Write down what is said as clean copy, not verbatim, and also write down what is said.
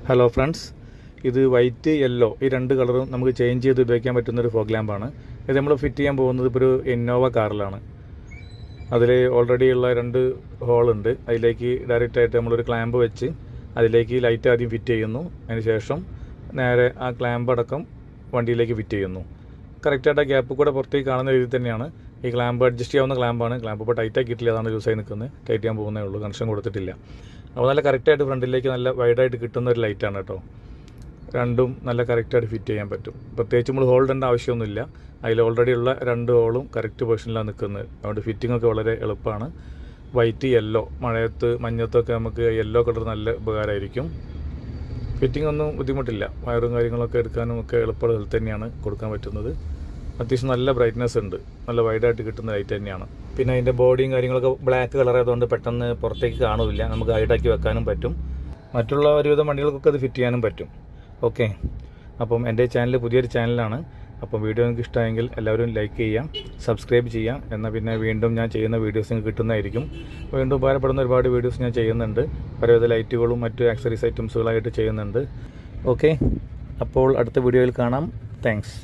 Hello friends, ഇത് white yellow ഈ രണ്ട് കളറും നമുക്ക് ചേഞ്ച് ചെയ്ത് ഉപയോഗിക്കാൻ പറ്റുന്നൊരു ഫോഗ് ലാമ്പാണ്. ഇത് നമ്മൾ ഫിറ്റ് ചെയ്യാൻ പോകുന്നത് ഇപ്പോൾ ഒരു ഇന്നോവ കാറിലാണ്. അതിൽ ഓൾറെഡി ഉള്ള രണ്ട് ഹോളുണ്ട്. അതിലേക്ക് ഡയറക്റ്റായിട്ട് നമ്മളൊരു ക്ലാമ്പ് വെച്ച് അതിലേക്ക് ലൈറ്റ് ആദ്യം ഫിറ്റ് ചെയ്യുന്നു. അതിന് ശേഷം നേരെ ആ ക്ലാമ്പ് അടക്കം വണ്ടിയിലേക്ക് ഫിറ്റ് ചെയ്യുന്നു. കറക്റ്റായിട്ട് ആ ഗ്യാപ്പ് കൂടെ പുറത്തേക്ക് കാണുന്ന രീതിയിൽ തന്നെയാണ് ഈ ക്ലാമ്പ്. അഡ്ജസ്റ്റ് ചെയ്യാവുന്ന ക്ലാമ്പാണ്. ക്ലാമ്പ് ഇപ്പോൾ ടൈറ്റാക്കിയിട്ടില്ല, അതാണ് യൂസ് ചെയ്ത് നിൽക്കുന്നത്. ടൈറ്റ് ചെയ്യാൻ പോകുന്നേ ഉള്ളൂ, കണക്ഷൻ കൊടുത്തിട്ടില്ല. അപ്പോൾ നല്ല കറക്റ്റായിട്ട് ഫ്രണ്ടിലേക്ക് നല്ല വൈഡായിട്ട് കിട്ടുന്ന ഒരു ലൈറ്റാണ് കേട്ടോ. രണ്ടും നല്ല കറക്റ്റായിട്ട് ഫിറ്റ് ചെയ്യാൻ പറ്റും. പ്രത്യേകിച്ച് നമ്മൾ ഹോൾഡേണ്ട ആവശ്യമൊന്നുമില്ല. അതിൽ ഓൾറെഡി ഉള്ള രണ്ട് ഹോളും കറക്റ്റ് പൊസിഷനിലാണ് നിൽക്കുന്നത്. അതുകൊണ്ട് ഫിറ്റിങ്ങൊക്കെ വളരെ എളുപ്പമാണ്. വൈറ്റ് യെല്ലോ, മഴയത്ത് മഞ്ഞത്തൊക്കെ നമുക്ക് യെല്ലോ കളർ നല്ല ഉപകാരമായിരിക്കും. ഫിറ്റിംഗ് ഒന്നും ബുദ്ധിമുട്ടില്ല. വയറും കാര്യങ്ങളൊക്കെ എടുക്കാനും ഒക്കെ എളുപ്പമുള്ള തന്നെയാണ് കൊടുക്കാൻ പറ്റുന്നത്. അത്യാവശ്യം നല്ല ബ്രൈറ്റ്നസ് ഉണ്ട്, നല്ല വൈഡായിട്ട് കിട്ടുന്ന ലൈറ്റ് തന്നെയാണ്. പിന്നെ അതിൻ്റെ ബോഡിയും കാര്യങ്ങളൊക്കെ ബ്ലാക്ക് കളർ ആയതുകൊണ്ട് പെട്ടെന്ന് പുറത്തേക്ക് കാണില്ല, നമുക്ക് ഹൈഡാക്കി വെക്കാനും പറ്റും. മറ്റുള്ള ഒരുവിധം വണ്ടികൾക്കൊക്കെ അത് ഫിറ്റ് ചെയ്യാനും പറ്റും. ഓക്കെ, അപ്പം എൻ്റെ ചാനൽ പുതിയൊരു ചാനലാണ്. അപ്പം വീഡിയോ നിങ്ങൾക്ക് ഇഷ്ടമായെങ്കിൽ എല്ലാവരും ലൈക്ക് ചെയ്യാം, സബ്സ്ക്രൈബ് ചെയ്യാം. എന്നാൽ പിന്നെ വീണ്ടും ഞാൻ ചെയ്യുന്ന വീഡിയോസ് നിങ്ങൾക്ക് കിട്ടുന്നതായിരിക്കും. വീണ്ടും ഉപകാരപ്പെടുന്ന ഒരുപാട് വീഡിയോസ് ഞാൻ ചെയ്യുന്നുണ്ട്. പലവിധ ലൈറ്റുകളും മറ്റ് ആക്സറീസ് ഐറ്റംസുകളായിട്ട് ചെയ്യുന്നുണ്ട്. ഓക്കെ, അപ്പോൾ അടുത്ത വീഡിയോയിൽ കാണാം. താങ്ക്സ്.